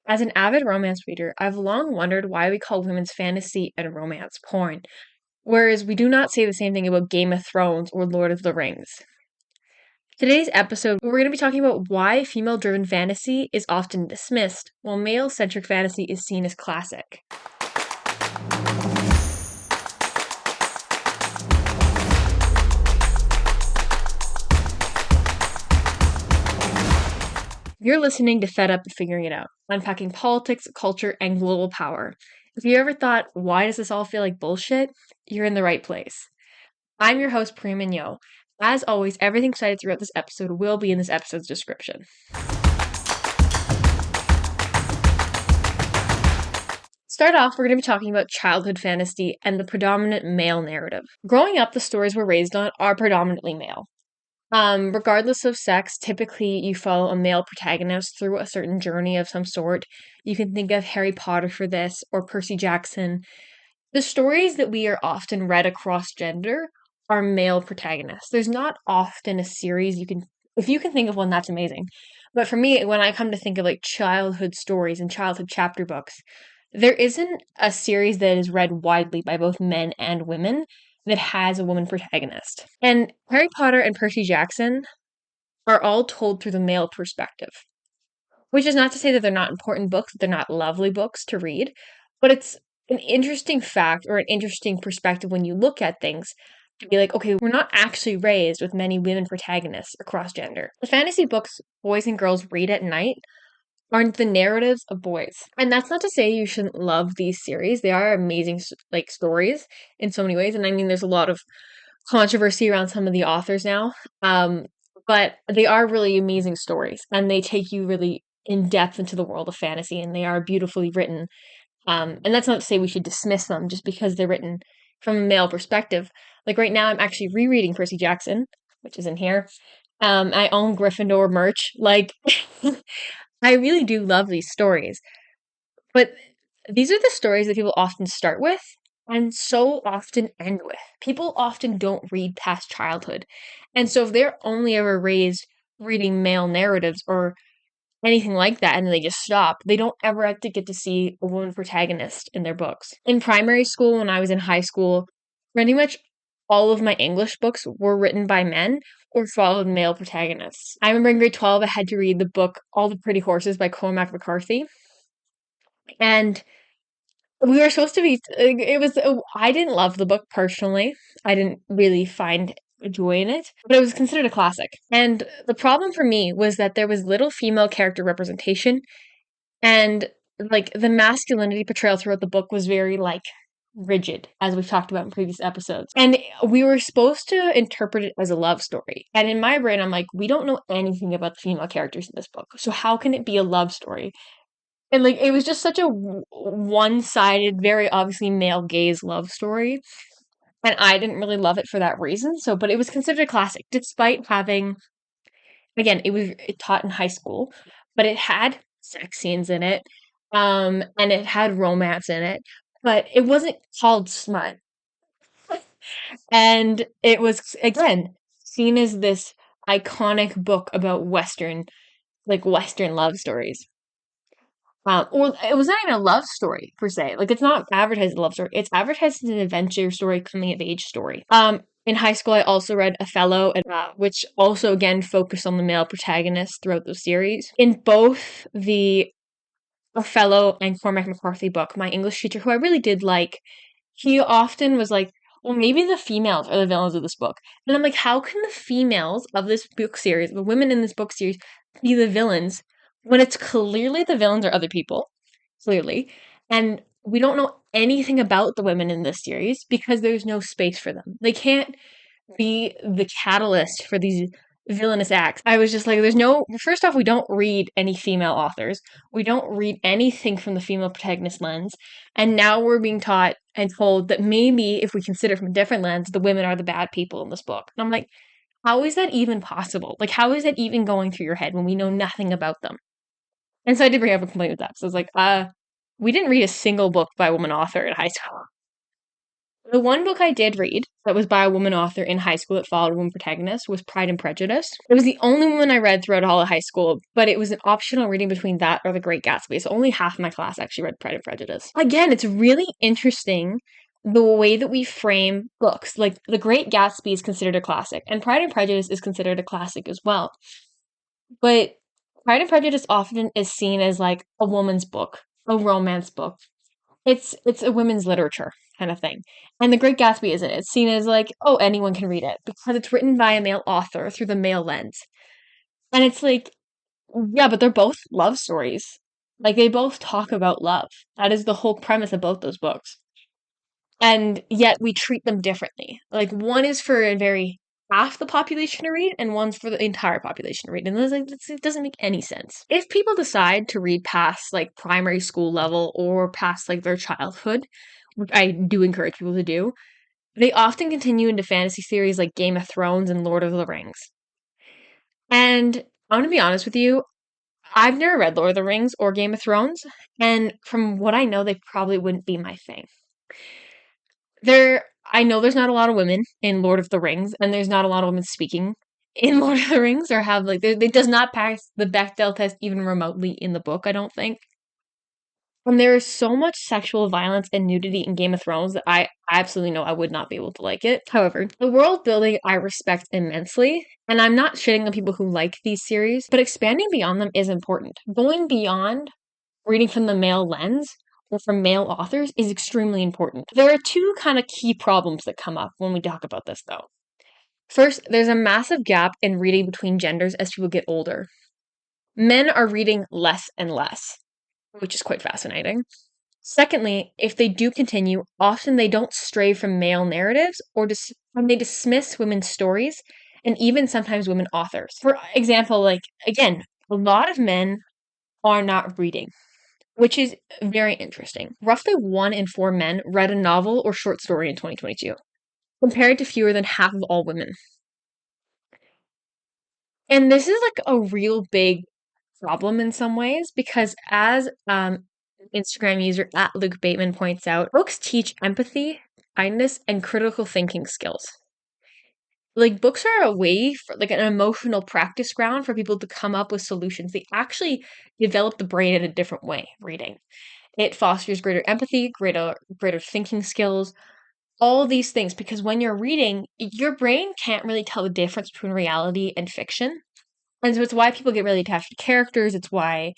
As an avid romance reader, I've long wondered why we call women's fantasy and romance porn, whereas we do not say the same thing about Game of Thrones or Lord of the Rings. Today's episode, we're going to be talking about why female driven fantasy is often dismissed, while male centric fantasy is seen as classic. You're listening to Fed Up and Figuring It Out, unpacking politics, culture, and global power. If you ever thought, why does this all feel like bullshit? You're in the right place. I'm your host, Priya Mignot. As always, everything cited throughout this episode will be in this episode's description. Start off, we're going to be talking about childhood fantasy and the predominant male narrative. Growing up, the stories we're raised on are predominantly male. Regardless of sex, typically you follow a male protagonist through a certain journey of some sort. You can think of Harry Potter for this, or Percy Jackson. The stories that we are often read across gender are male protagonists. There's not often a series if you can think of one, that's amazing. But for me, when I come to think of like childhood stories and childhood chapter books, there isn't a series that is read widely by both men and women that has a woman protagonist. And Harry Potter and Percy Jackson are all told through the male perspective, which is not to say that they're not important books, they're not lovely books to read, but it's an interesting fact or an interesting perspective when you look at things to be like, okay, we're not actually raised with many women protagonists across gender. The fantasy books boys and girls read at night aren't the narratives of boys. And that's not to say you shouldn't love these series. They are amazing stories in so many ways. And I mean, there's a lot of controversy around some of the authors now. But they are really amazing stories and they take you really in depth into the world of fantasy and they are beautifully written. And that's not to say we should dismiss them just because they're written from a male perspective. Like right now, I'm actually rereading Percy Jackson, which is in here. I own Gryffindor merch. Like, I really do love these stories. But these are the stories that people often start with and so often end with. People often don't read past childhood. And so if they're only ever raised reading male narratives or anything like that and they just stop, they don't ever have to get to see a woman protagonist in their books. In primary school, when I was in high school, pretty much all of my English books were written by men or followed male protagonists. I remember in grade 12, I had to read the book All the Pretty Horses by Cormac McCarthy. And we were supposed to be, I didn't love the book personally. I didn't really find joy in it, but it was considered a classic. And the problem for me was that there was little female character representation and like the masculinity portrayal throughout the book was very like rigid, as we've talked about in previous episodes. And we were supposed to interpret it as a love story. And in my brain, I'm like, we don't know anything about the female characters in this book. So how can it be a love story? And like it was just such a one-sided, very obviously male gaze love story. And I didn't really love it for that reason. So, but it was considered a classic, despite having, again, it was taught in high school, but it had sex scenes in it, and it had romance in it, but it wasn't called smut. And it was, again, seen as this iconic book about Western love stories. Well, it was not even a love story per se. Like it's not advertised as a love story. It's advertised as an adventure story, coming of age story. In high school, I also read Othello, which also again focused on the male protagonist throughout the series. In both the Othello and Cormac McCarthy book, my English teacher, who I really did like, he often was like, well, maybe the females are the villains of this book. And I'm like, how can the females of this book series, the women in this book series, be the villains when it's clearly the villains are other people? Clearly. And we don't know anything about the women in this series because there's no space for them. They can't be the catalyst for these villainous acts. I was just like, first off, we don't read any female authors. We don't read anything from the female protagonist lens. And now we're being taught and told that maybe if we consider from a different lens, the women are the bad people in this book. And I'm like, how is that even possible? Like, how is that even going through your head when we know nothing about them? And so I did bring up a complaint with that. So I was like, we didn't read a single book by a woman author in high school. The one book I did read that was by a woman author in high school that followed a woman protagonist was Pride and Prejudice. It was the only one I read throughout all of high school, but it was an optional reading between that or The Great Gatsby. So only half of my class actually read Pride and Prejudice. Again, it's really interesting the way that we frame books. Like The Great Gatsby is considered a classic, and Pride and Prejudice is considered a classic as well. But Pride and Prejudice often is seen as like a woman's book, a romance book. It's a women's literature kind of thing. And The Great Gatsby isn't. It's seen as like, oh, anyone can read it because it's written by a male author through the male lens. And it's like, yeah, but they're both love stories. Like they both talk about love. That is the whole premise of both those books. And yet we treat them differently. Like one is for a very half the population to read, and one's for the entire population to read. And like, it doesn't make any sense. If people decide to read past like primary school level or past like their childhood, which I do encourage people to do, they often continue into fantasy series like Game of Thrones and Lord of the Rings. And I'm gonna be honest with you, I've never read Lord of the Rings or Game of Thrones, and from what I know, they probably wouldn't be my thing. I know there's not a lot of women in Lord of the Rings, and there's not a lot of women speaking in Lord of the Rings, or have like it does not pass the Bechdel test even remotely in the book, I don't think. And there is so much sexual violence and nudity in Game of Thrones that I absolutely know I would not be able to like it. However, the world building I respect immensely, and I'm not shitting on people who like these series, but expanding beyond them is important. Going beyond reading from the male lens or from male authors is extremely important. There are two kind of key problems that come up when we talk about this, though. First, there's a massive gap in reading between genders as people get older. Men are reading less and less, which is quite fascinating. Secondly, if they do continue, often they don't stray from male narratives when they dismiss women's stories and even sometimes women authors. For example, like, again, a lot of men are not reading, which is very interesting. Roughly 1 in 4 men read a novel or short story in 2022, compared to fewer than half of all women. And this is like a real big problem in some ways because as Instagram user at Luke Bateman points out, books teach empathy, kindness, and critical thinking skills. Like books are a way for like an emotional practice ground for people to come up with solutions. They actually develop the brain in a different way, reading. It fosters greater empathy, greater thinking skills, all these things because when you're reading, your brain can't really tell the difference between reality and fiction. And so it's why people get really attached to characters, it's why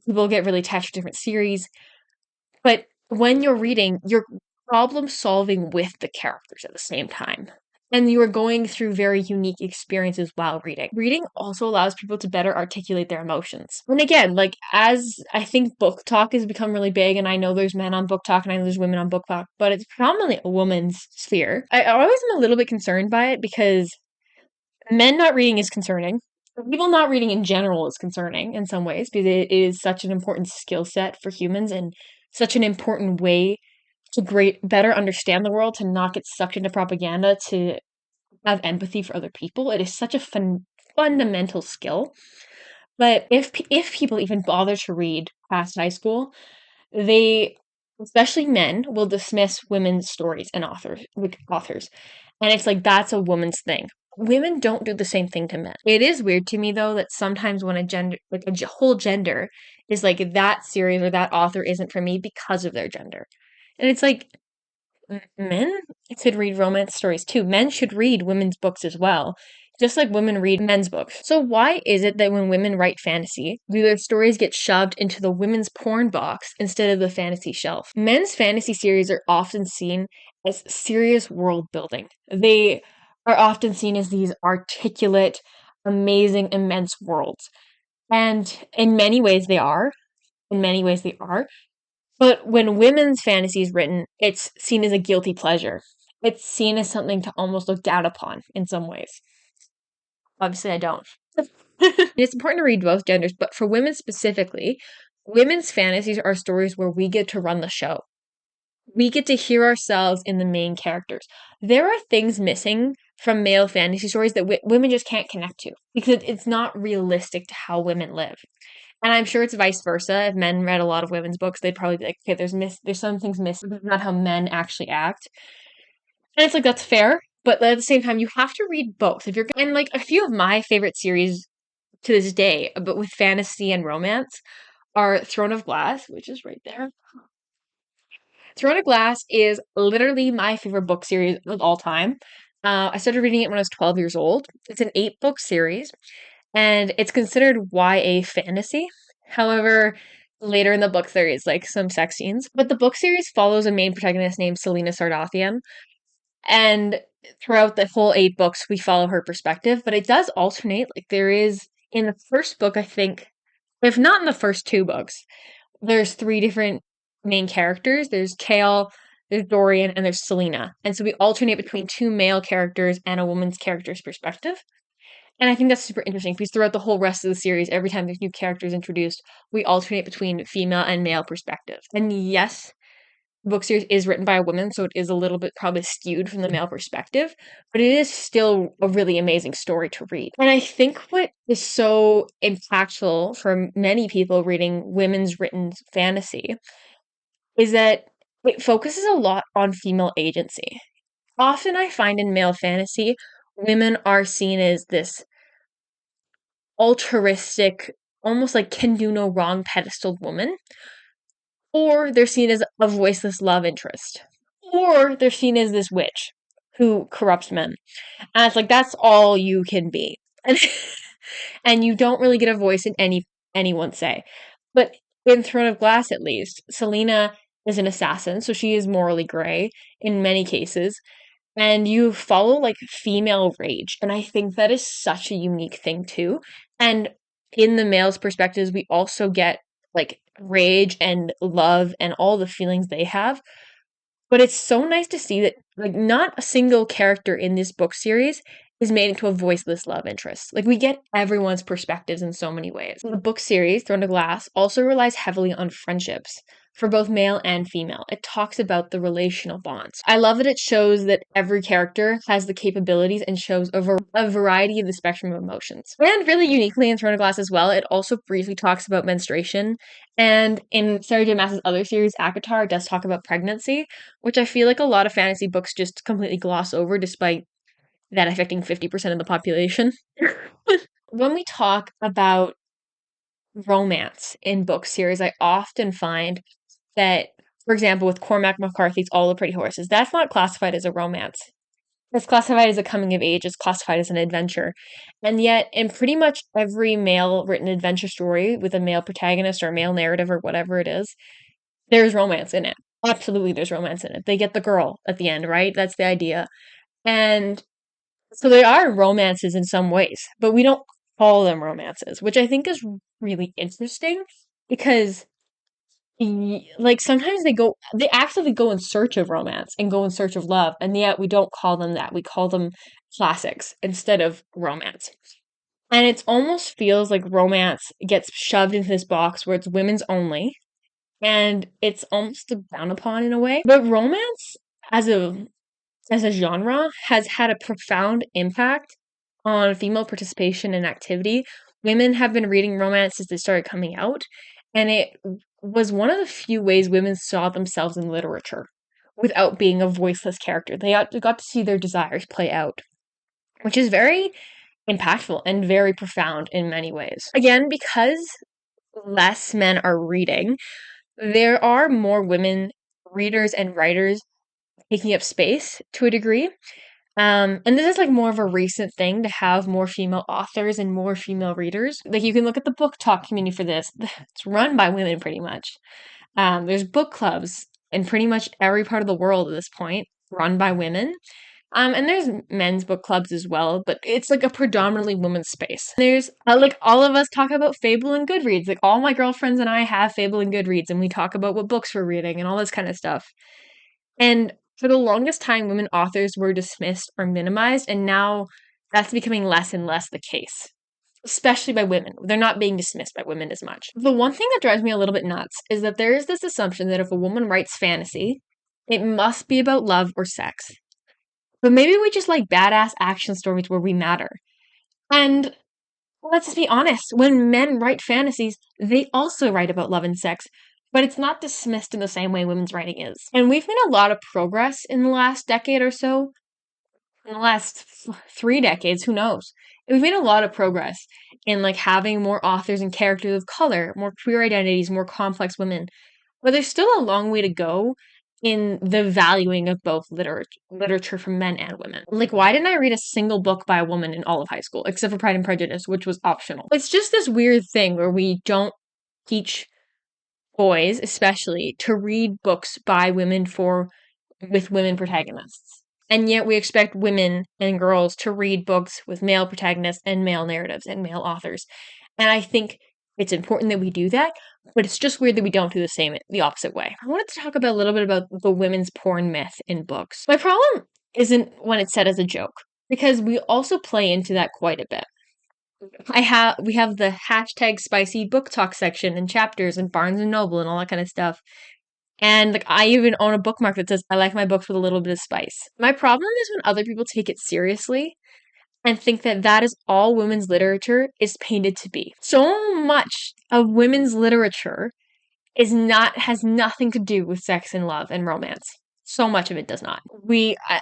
people get really attached to different series. But when you're reading, you're problem solving with the characters at the same time. And you are going through very unique experiences while reading. Reading also allows people to better articulate their emotions. And again, like as I think book talk has become really big, and I know there's men on book talk and I know there's women on book talk, but it's predominantly a woman's sphere. I always am a little bit concerned by it because men not reading is concerning. People not reading in general is concerning in some ways because it is such an important skill set for humans and such an important way to better understand the world, to not get sucked into propaganda, to have empathy for other people. It is such a fundamental skill. But if people even bother to read past high school, they, especially men, will dismiss women's stories and authors. And it's like that's a woman's thing. Women don't do the same thing to men. It is weird to me though that sometimes when a gender, like whole gender, is like that series or that author isn't for me because of their gender. And it's like men should read romance stories too. Men should read women's books as well, just like women read men's books. So why is it that when women write fantasy, do their stories get shoved into the women's porn box instead of the fantasy shelf? Men's fantasy series are often seen as serious world building. They are often seen as these articulate, amazing, immense worlds. And in many ways they are. In many ways they are. But when women's fantasy is written, it's seen as a guilty pleasure. It's seen as something to almost look down upon in some ways. Obviously, I don't. It's important to read both genders, but for women specifically, women's fantasies are stories where we get to run the show. We get to hear ourselves in the main characters. There are things missing from male fantasy stories that women just can't connect to because it's not realistic to how women live. And I'm sure it's vice versa. If men read a lot of women's books, they'd probably be like, okay, there's some things missing. This is not how men actually act. And it's like, that's fair, but at the same time, you have to read both. If you're, and like a few of my favorite series to this day, but with fantasy and romance, are Throne of Glass, which is right there. Throne of Glass is literally my favorite book series of all time. I started reading it when I was 12 years old. It's an 8 book series, and it's considered YA fantasy. However, later in the book, there is like some sex scenes. But the book series follows a main protagonist named Selena Sardathian, and throughout the whole 8 books, we follow her perspective. But it does alternate. Like there is in the first book, I think, if not in the first 2 books, there's 3 different main characters. There's Kale, there's Dorian, and there's Selena. And so we alternate between 2 male characters and a woman's character's perspective. And I think that's super interesting because throughout the whole rest of the series, every time there's new characters introduced, we alternate between female and male perspective. And yes, the book series is written by a woman, so it is a little bit probably skewed from the male perspective, but it is still a really amazing story to read. And I think what is so impactful for many people reading women's written fantasy is that it focuses a lot on female agency. Often I find in male fantasy, women are seen as this altruistic, almost like can do no wrong pedestaled woman, or they're seen as a voiceless love interest, or they're seen as this witch who corrupts men. And it's like that's all you can be. And and you don't really get a voice in anyone's say. But in Throne of Glass at least, Selena is an assassin, so she is morally gray in many cases, and you follow like female rage, and I think that is such a unique thing too. And in the male's perspectives, we also get like rage and love and all the feelings they have, but it's so nice to see that like not a single character in this book series is made into a voiceless love interest. Like we get everyone's perspectives in so many ways. The book series, Throne of Glass, also relies heavily on friendships for both male and female. It talks about the relational bonds. I love that it shows that every character has the capabilities and shows a variety of the spectrum of emotions. And really uniquely in Throne of Glass as well, it also briefly talks about menstruation. And in Sarah J. Maas's other series, ACOTAR, it does talk about pregnancy, which I feel like a lot of fantasy books just completely gloss over despite that affecting 50% of the population. When we talk about romance in book series, I often find that, for example, with Cormac McCarthy's All the Pretty Horses, that's not classified as a romance. It's classified as a coming of age, it's classified as an adventure. And yet, in pretty much every male written adventure story with a male protagonist or a male narrative or whatever it is, there's romance in it. Absolutely, there's romance in it. They get the girl at the end, right? That's the idea. And so there are romances in some ways, but we don't call them romances, which I think is really interesting because like sometimes they actively go in search of romance and go in search of love, and yet we don't call them that. We call them classics instead of romance. And it almost feels like romance gets shoved into this box where it's women's only, and it's almost frowned upon in a way. But romance as a genre has had a profound impact on female participation and activity. Women have been reading romance since they started coming out, and it was one of the few ways women saw themselves in literature without being a voiceless character. They got to see their desires play out, which is very impactful and very profound in many ways. Again, because less men are reading, there are more women readers and writers taking up space to a degree. And this is like more of a recent thing to have more female authors and more female readers. Like you can look at the book talk community for this. It's run by women pretty much. There's book clubs in pretty much every part of the world at this point, run by women. And there's men's book clubs as well, but it's like a predominantly women's space. There's like all of us talk about Fable and Goodreads. Like all my girlfriends and I have Fable and Goodreads, and we talk about what books we're reading and all this kind of stuff. And for the longest time, women authors were dismissed or minimized, and now that's becoming less and less the case, especially by women. They're not being dismissed by women as much. The one thing that drives me a little bit nuts is that there is this assumption that if a woman writes fantasy, it must be about love or sex. But maybe we just like badass action stories where we matter. And let's be honest, when men write fantasies, they also write about love and sex, but it's not dismissed in the same way women's writing is. And we've made a lot of progress in the last decade or so, in the last 3 decades, who knows? We've made a lot of progress in like having more authors and characters of color, more queer identities, more complex women. But there's still a long way to go in the valuing of both literature for men and women. Like, why didn't I read a single book by a woman in all of high school, except for Pride and Prejudice, which was optional? It's just this weird thing where we don't teach boys, especially, to read books by women with women protagonists. And yet we expect women and girls to read books with male protagonists and male narratives and male authors. And I think it's important that we do that, but it's just weird that we don't do the opposite way. I wanted to talk about a little bit about the women's porn myth in books. My problem isn't when it's said as a joke, because we also play into that quite a bit. We have the hashtag spicy book talk section and chapters and Barnes and Noble and all that kind of stuff. And like I even own a bookmark that says I like my books with a little bit of spice. My problem is when other people take it seriously and think that that is all women's literature is painted to be. So much of women's literature has nothing to do with sex and love and romance. So much of it does not.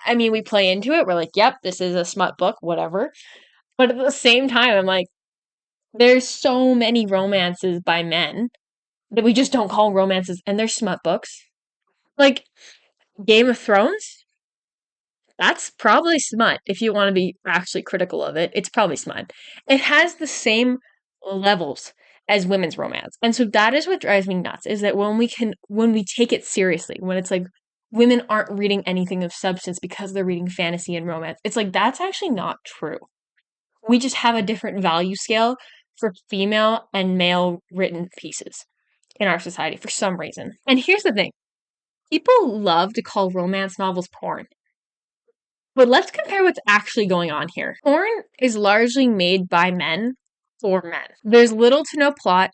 I mean, we play into it. We're like, yep, this is a smut book, whatever. But at the same time, I'm like, there's so many romances by men that we just don't call romances, and they're smut books. Like, Game of Thrones, that's probably smut. If you want to be actually critical of it, it's probably smut. It has the same levels as women's romance. And so that is what drives me nuts, is that when we take it seriously, when it's like women aren't reading anything of substance because they're reading fantasy and romance, it's like that's actually not true. We just have a different value scale for female and male written pieces in our society for some reason. And here's the thing. People love to call romance novels porn. But let's compare what's actually going on here. Porn is largely made by men for men. There's little to no plot,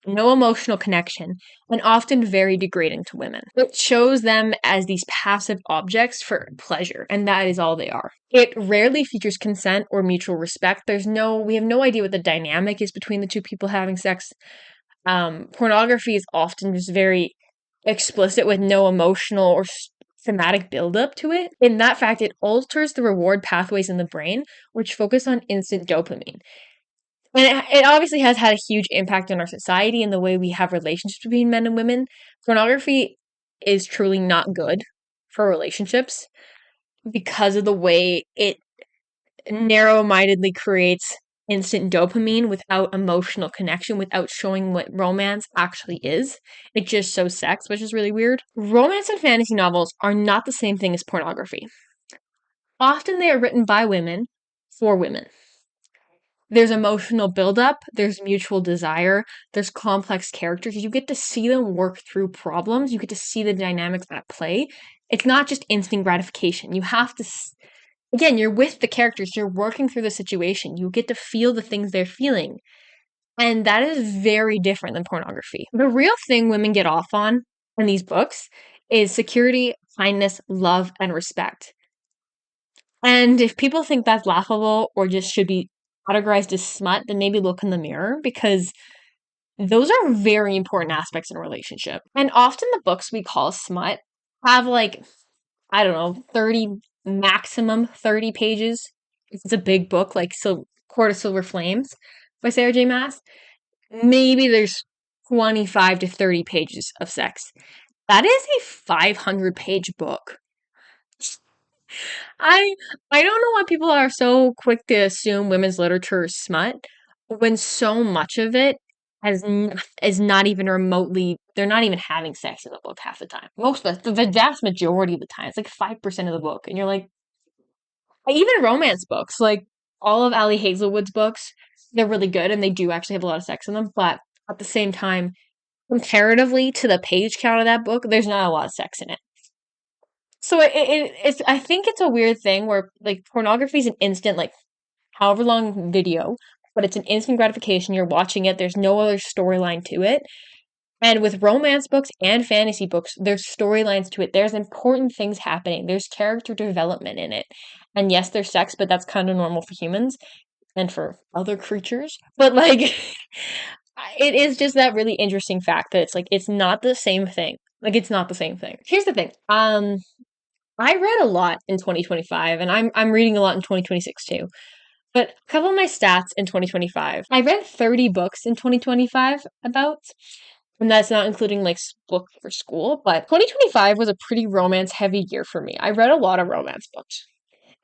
no emotional connection, and often very degrading to women. It shows them as these passive objects for pleasure, and that is all they are. It rarely features consent or mutual respect. We have no idea what the dynamic is between the two people having sex. Pornography is often just very explicit with no emotional or thematic buildup to it. In that fact, it alters the reward pathways in the brain, which focus on instant dopamine. And it obviously has had a huge impact on our society and the way we have relationships between men and women. Pornography is truly not good for relationships because of the way it narrow-mindedly creates instant dopamine without emotional connection, without showing what romance actually is. It just shows sex, which is really weird. Romance and fantasy novels are not the same thing as pornography. Often they are written by women for women. There's emotional buildup, there's mutual desire, there's complex characters. You get to see them work through problems. You get to see the dynamics at play. It's not just instant gratification. You have to again, you're with the characters, you're working through the situation, you get to feel the things they're feeling. And that is very different than pornography. The real thing women get off on in these books is security, kindness, love, and respect. And if people think that's laughable or just should be categorized as smut, then maybe look in the mirror, because those are very important aspects in a relationship. And often the books we call smut have like, I don't know, 30 maximum 30 pages. It's a big book, like Court of Silver Flames by Sarah J. Maas. Maybe there's 25 to 30 pages of sex. That is a 500-page book. I don't know why people are so quick to assume women's literature is smut when so much of it is not even remotely, they're not even having sex in the book half the time. Most of the vast majority of the time. It's like 5% of the book. And you're like, even romance books, like all of Ali Hazelwood's books, they're really good and they do actually have a lot of sex in them. But at the same time, comparatively to the page count of that book, there's not a lot of sex in it. So it's, I think it's a weird thing where like pornography is an instant, like however long video, but it's an instant gratification. You're watching it. There's no other storyline to it. And with romance books and fantasy books, there's storylines to it. There's important things happening. There's character development in it. And yes, there's sex, but that's kind of normal for humans and for other creatures. But like, It is just that really interesting fact that it's like it's not the same thing. Like it's not the same thing. Here's the thing. I read a lot in 2025 and I'm reading a lot in 2026 too. But a couple of my stats in 2025. I read 30 books in 2025 about, and that's not including like books for school, but 2025 was a pretty romance heavy year for me. I read a lot of romance books.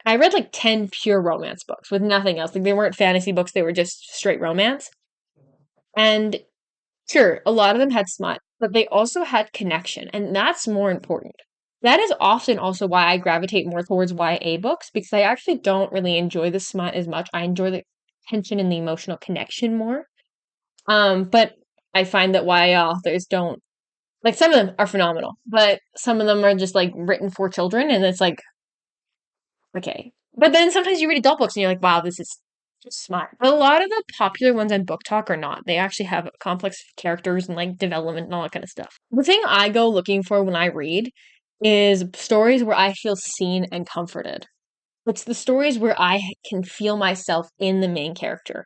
I read like 10 pure romance books with nothing else. Like they weren't fantasy books, they were just straight romance. And sure, a lot of them had smut, but they also had connection, and that's more important. That is often also why I gravitate more towards YA books because I actually don't really enjoy the smut as much. I enjoy the tension and the emotional connection more. But I find that YA authors don't like some of them are phenomenal, but some of them are just like written for children, and it's like okay. But then sometimes you read adult books and you're like, wow, this is just smart. But a lot of the popular ones on Book Talk are not. They actually have complex characters and like development and all that kind of stuff. The thing I go looking for when I read is stories where I feel seen and comforted. It's the stories where I can feel myself in the main character.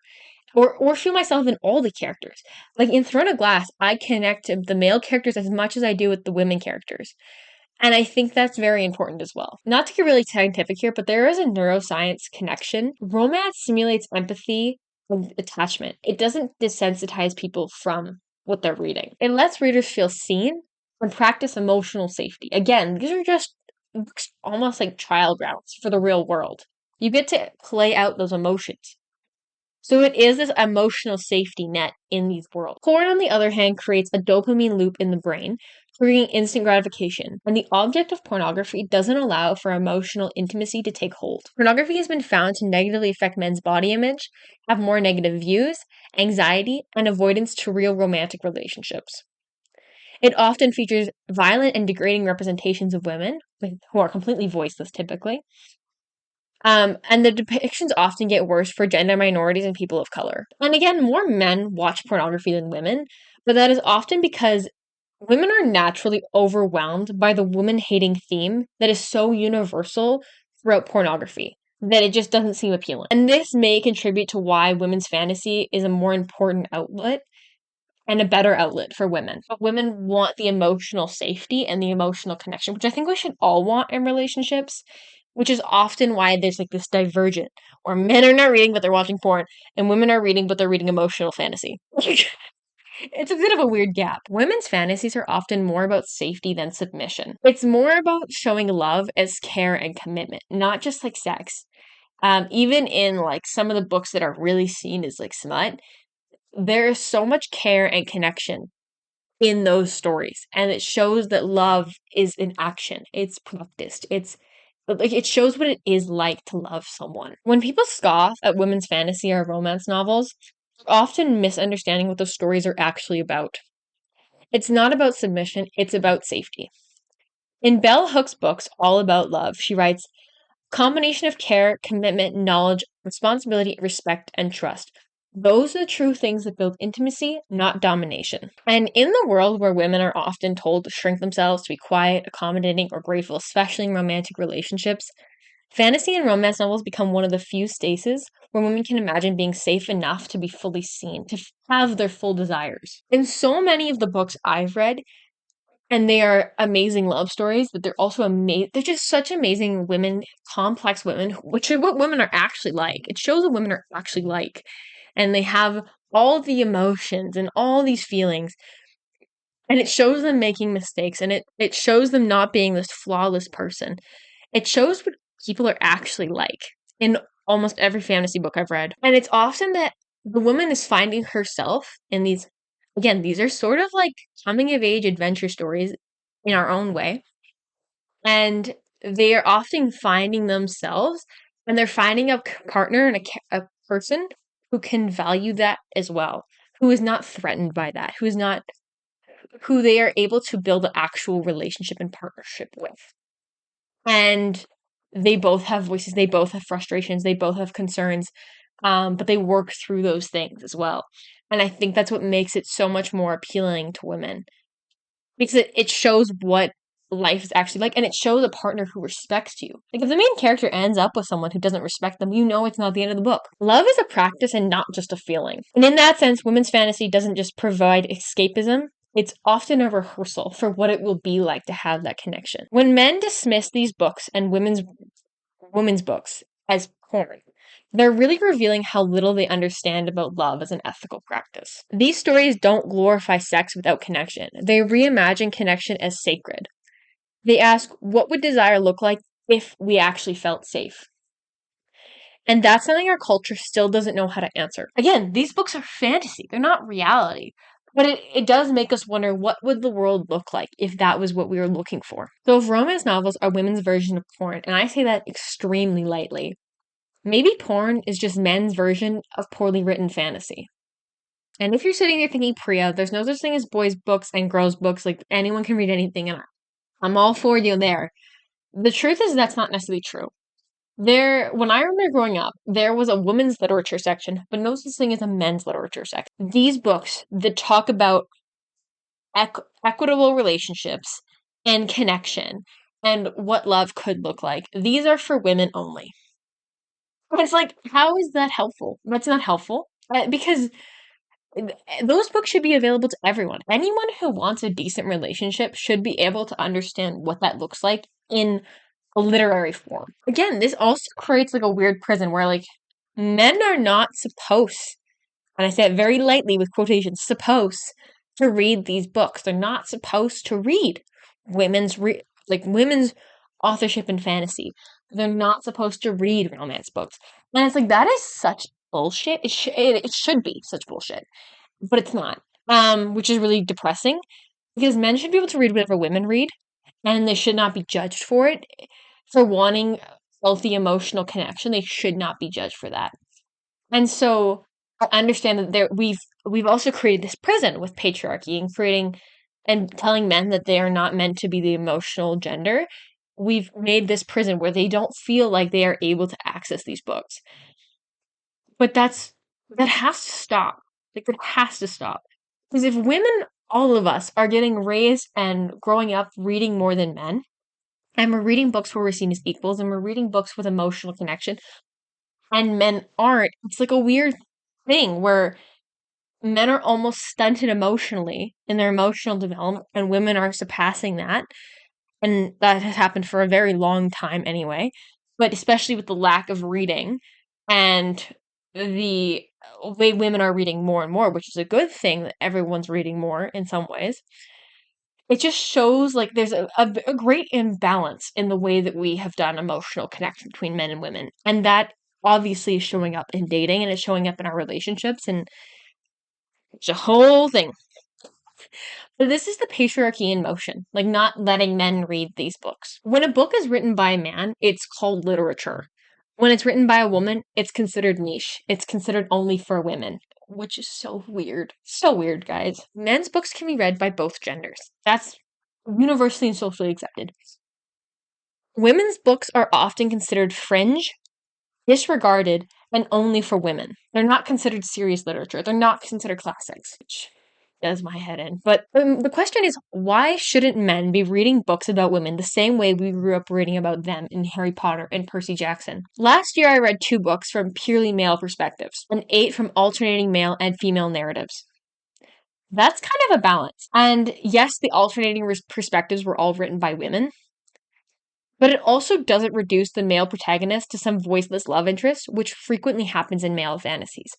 Or feel myself in all the characters. Like in Throne of Glass, I connect to the male characters as much as I do with the women characters. And I think that's very important as well. Not to get really scientific here, but there is a neuroscience connection. Romance simulates empathy and attachment. It doesn't desensitize people from what they're reading. It lets readers feel seen and practice emotional safety. Again, these are just almost like trial grounds for the real world. You get to play out those emotions. So it is this emotional safety net in these worlds. Porn, on the other hand, creates a dopamine loop in the brain, triggering instant gratification. And the object of pornography doesn't allow for emotional intimacy to take hold. Pornography has been found to negatively affect men's body image, have more negative views, anxiety, and avoidance to real romantic relationships. It often features violent and degrading representations of women, who are completely voiceless typically, and the depictions often get worse for gender minorities and people of color. And again, more men watch pornography than women, but that is often because women are naturally overwhelmed by the woman hating theme that is so universal throughout pornography that it just doesn't seem appealing. And this may contribute to why women's fantasy is a more important outlet and a better outlet for women. But women want the emotional safety and the emotional connection, which I think we should all want in relationships, which is often why there's like this divergent, where men are not reading but they're watching porn, and women are reading but they're reading emotional fantasy. It's a bit of a weird gap. Women's fantasies are often more about safety than submission. It's more about showing love as care and commitment, not just like sex. Even in like some of the books that are really seen as like smut, there is so much care and connection in those stories, and it shows that love is in action. It's practiced. It's like it shows what it is like to love someone. When people scoff at women's fantasy or romance novels, they're often misunderstanding what those stories are actually about. It's not about submission, it's about safety. In Bell Hook's books, All About Love, she writes, combination of care, commitment, knowledge, responsibility, respect, and trust. Those are the true things that build intimacy, not domination. And in the world where women are often told to shrink themselves, to be quiet, accommodating, or grateful, especially in romantic relationships, fantasy and romance novels become one of the few spaces where women can imagine being safe enough to be fully seen, to have their full desires. In so many of the books I've read, and they are amazing love stories, but they're also amazing. They're just such amazing women, complex women, which is what women are actually like. It shows what women are actually like. And they have all the emotions and all these feelings. And it shows them making mistakes. And it shows them not being this flawless person. It shows what people are actually like in almost every fantasy book I've read. And it's often that the woman is finding herself in these, again, these are sort of like coming of age adventure stories in our own way. And they are often finding themselves, and they're finding a partner and a person who can value that as well, who is not threatened by that, who they are able to build an actual relationship and partnership with. And they both have voices, they both have frustrations, they both have concerns, but they work through those things as well. And I think that's what makes it so much more appealing to women, because it shows what life is actually like, and it shows a partner who respects you. Like, if the main character ends up with someone who doesn't respect them, you know it's not the end of the book. Love is a practice and not just a feeling. And in that sense, women's fantasy doesn't just provide escapism, it's often a rehearsal for what it will be like to have that connection. When men dismiss these books and women's books as porn, they're really revealing how little they understand about love as an ethical practice. These stories don't glorify sex without connection. They reimagine connection as sacred. They ask, what would desire look like if we actually felt safe? And that's something our culture still doesn't know how to answer. Again, these books are fantasy. They're not reality. But it does make us wonder, what would the world look like if that was what we were looking for? So if romance novels are women's version of porn, and I say that extremely lightly, maybe porn is just men's version of poorly written fantasy. And if you're sitting there thinking, Priya, there's no such thing as boys' books and girls' books, like anyone can read anything, and I'm all for you there. The truth is that's not necessarily true. When I remember growing up, there was a women's literature section, but no such thing as a men's literature section. These books that talk about equitable relationships and connection and what love could look like, these are for women only. It's like, how is that helpful? That's not helpful. Because those books should be available to everyone. Anyone who wants a decent relationship should be able to understand what that looks like in a literary form. Again, this also creates like a weird prison where like men are not supposed, and I say it very lightly with quotations, supposed to read these books. They're not supposed to read women's authorship and fantasy. They're not supposed to read romance books. And it's like, that is such bullshit. It should be such bullshit, but it's not. Which is really depressing, because men should be able to read whatever women read, and they should not be judged for it. For wanting healthy emotional connection, they should not be judged for that. And so I understand that we've also created this prison with patriarchy and creating and telling men that they are not meant to be the emotional gender. We've made this prison where they don't feel like they are able to access these books. But that has to stop. Like, it has to stop. Because if women, all of us, are getting raised and growing up reading more than men, and we're reading books where we're seen as equals, and we're reading books with emotional connection, and men aren't, it's like a weird thing where men are almost stunted emotionally in their emotional development, and women are surpassing that. And that has happened for a very long time anyway. But especially with the lack of reading and the way women are reading more and more, which is a good thing that everyone's reading more in some ways. It just shows like there's a great imbalance in the way that we have done emotional connection between men and women. And that obviously is showing up in dating, and it's showing up in our relationships, and it's a whole thing. But this is the patriarchy in motion, like not letting men read these books. When a book is written by a man, it's called literature. When it's written by a woman, it's considered niche. It's considered only for women, which is so weird. So weird, guys. Men's books can be read by both genders. That's universally and socially accepted. Women's books are often considered fringe, disregarded, and only for women. They're not considered serious literature. They're not considered classics, which does my head in. But the question is, why shouldn't men be reading books about women the same way we grew up reading about them in Harry Potter and Percy Jackson? Last year, I read 2 books from purely male perspectives, and 8 from alternating male and female narratives. That's kind of a balance. And yes, the alternating perspectives were all written by women, but it also doesn't reduce the male protagonist to some voiceless love interest, which frequently happens in male fantasies.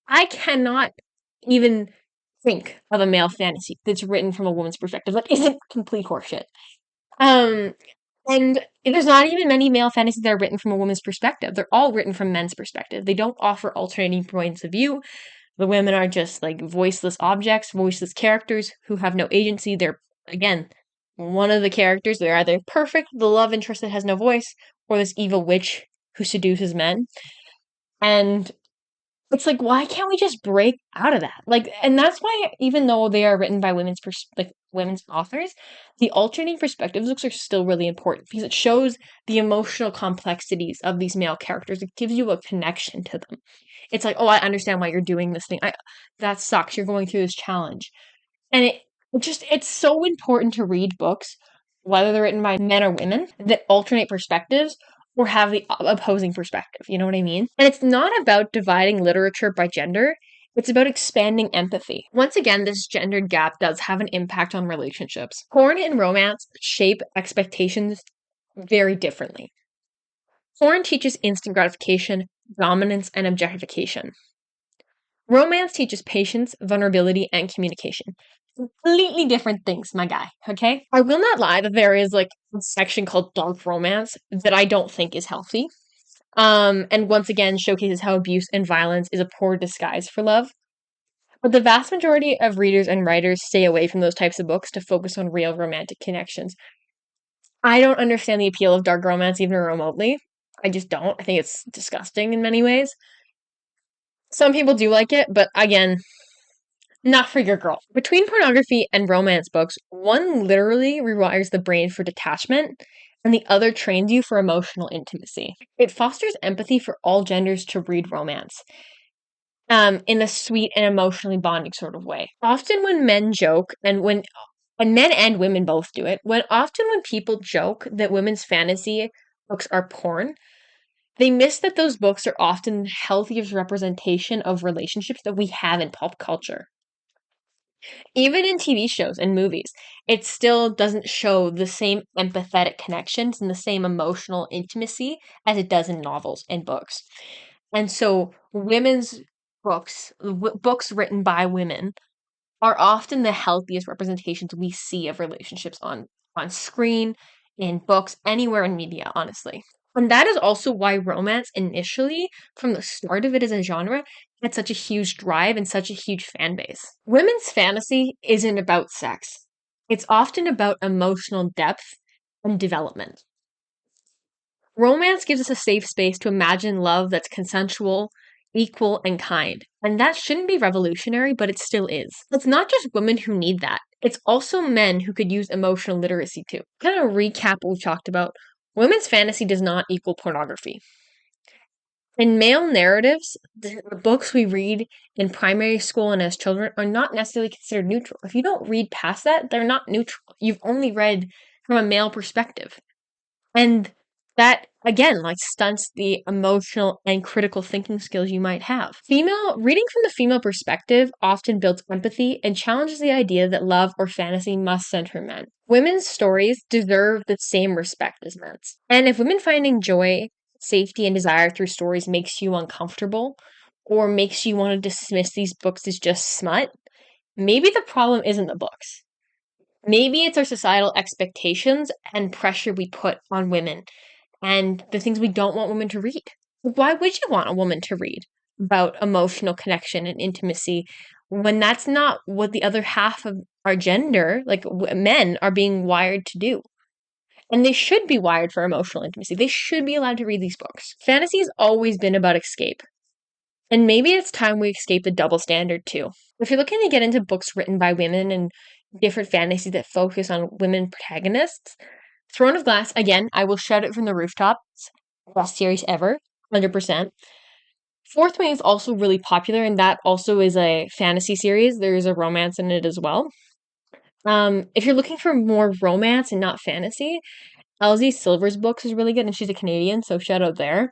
I cannot even think of a male fantasy that's written from a woman's perspective that isn't complete horseshit. And there's not even many male fantasies that are written from a woman's perspective. They're all written from men's perspective. They don't offer alternating points of view. The women are just like voiceless objects, voiceless characters who have no agency. They're, again, one of the characters. They're either perfect, the love interest that has no voice, or this evil witch who seduces men. And it's like, why can't we just break out of that? Like, and that's why, even though they are written by women's authors, the alternating perspectives books are still really important because it shows the emotional complexities of these male characters. It gives you a connection to them. It's like, oh, I understand why you're doing this thing. That sucks. You're going through this challenge. And it's so important to read books whether they're written by men or women, that alternate perspectives or have the opposing perspective. You know what I mean? And it's not about dividing literature by gender. It's about expanding empathy. Once again, this gendered gap does have an impact on relationships. Porn and romance shape expectations very differently. Porn teaches instant gratification, dominance, and objectification. Romance teaches patience, vulnerability, and communication. Completely different things, my guy, okay? I will not lie that there is like a section called dark romance that I don't think is healthy. And once again showcases how abuse and violence is a poor disguise for love. But the vast majority of readers and writers stay away from those types of books to focus on real romantic connections. I don't understand the appeal of dark romance even remotely. I just don't. I think it's disgusting in many ways. Some people do like it, but again, not for your girl. Between pornography and romance books, one literally rewires the brain for detachment, and the other trains you for emotional intimacy. It fosters empathy for all genders to read romance. In a sweet and emotionally bonding sort of way. Often when men joke, and men and women both do it, when people joke that women's fantasy books are porn, they miss that those books are often the healthiest representation of relationships that we have in pop culture. Even in TV shows and movies, it still doesn't show the same empathetic connections and the same emotional intimacy as it does in novels and books. And so women's books written by women, are often the healthiest representations we see of relationships on screen, in books, anywhere in media, honestly. And that is also why romance initially, from the start of it as a genre, had such a huge drive and such a huge fan base. Women's fantasy isn't about sex. It's often about emotional depth and development. Romance gives us a safe space to imagine love that's consensual, equal, and kind. And that shouldn't be revolutionary, but it still is. It's not just women who need that. It's also men who could use emotional literacy too. Kind of recap what we've talked about. Women's fantasy does not equal pornography. In male narratives, the books we read in primary school and as children are not necessarily considered neutral. If you don't read past that, they're not neutral. You've only read from a male perspective. And that, again, like stunts the emotional and critical thinking skills you might have. Reading from the female perspective often builds empathy and challenges the idea that love or fantasy must center men. Women's stories deserve the same respect as men's. And if women finding joy, safety, and desire through stories makes you uncomfortable, or makes you want to dismiss these books as just smut, maybe the problem isn't the books. Maybe it's our societal expectations and pressure we put on women and the things we don't want women to read. Why would you want a woman to read about emotional connection and intimacy when that's not what the other half of our gender, like men, are being wired to do? And they should be wired for emotional intimacy. They should be allowed to read these books. Fantasy has always been about escape. And maybe it's time we escape the double standard too. If you're looking to get into books written by women and different fantasies that focus on women protagonists, Throne of Glass, again, I will shout it from the rooftops. Best series ever, 100%. Fourth Wing is also really popular, and that also is a fantasy series. There is a romance in it as well. If you're looking for more romance and not fantasy, Elsie Silver's books is really good, and she's a Canadian, so shout out there.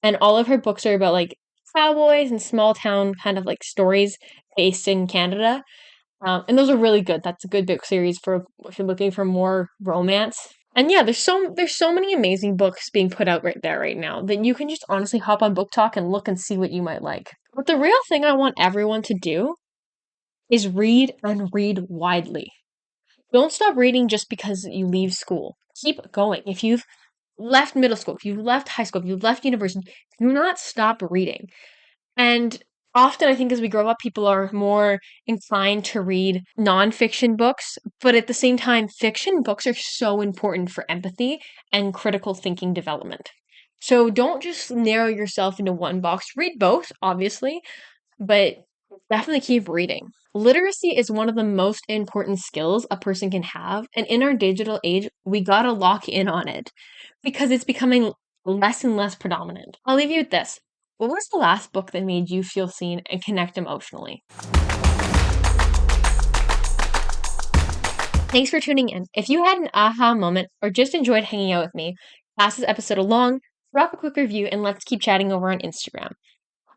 And all of her books are about like cowboys and small town kind of like stories based in Canada. And those are really good. That's a good book series for if you're looking for more romance. And yeah, there's so many amazing books being put out right now that you can just honestly hop on Book Talk and look and see what you might like. But the real thing I want everyone to do is read and read widely. Don't stop reading just because you leave school. Keep going. If you've left middle school, if you've left high school, if you've left university, do not stop reading. And often I think as we grow up, people are more inclined to read nonfiction books, but at the same time, fiction books are so important for empathy and critical thinking development. So don't just narrow yourself into one box. Read both, obviously, but definitely keep reading. Literacy is one of the most important skills a person can have, and in our digital age, we gotta lock in on it because it's becoming less and less predominant. I'll leave you with this. What was the last book that made you feel seen and connect emotionally? Thanks for tuning in. If you had an aha moment or just enjoyed hanging out with me, pass this episode along, drop a quick review, and let's keep chatting over on Instagram.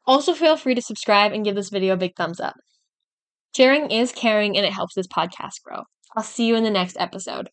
Also, feel free to subscribe and give this video a big thumbs up. Sharing is caring and it helps this podcast grow. I'll see you in the next episode.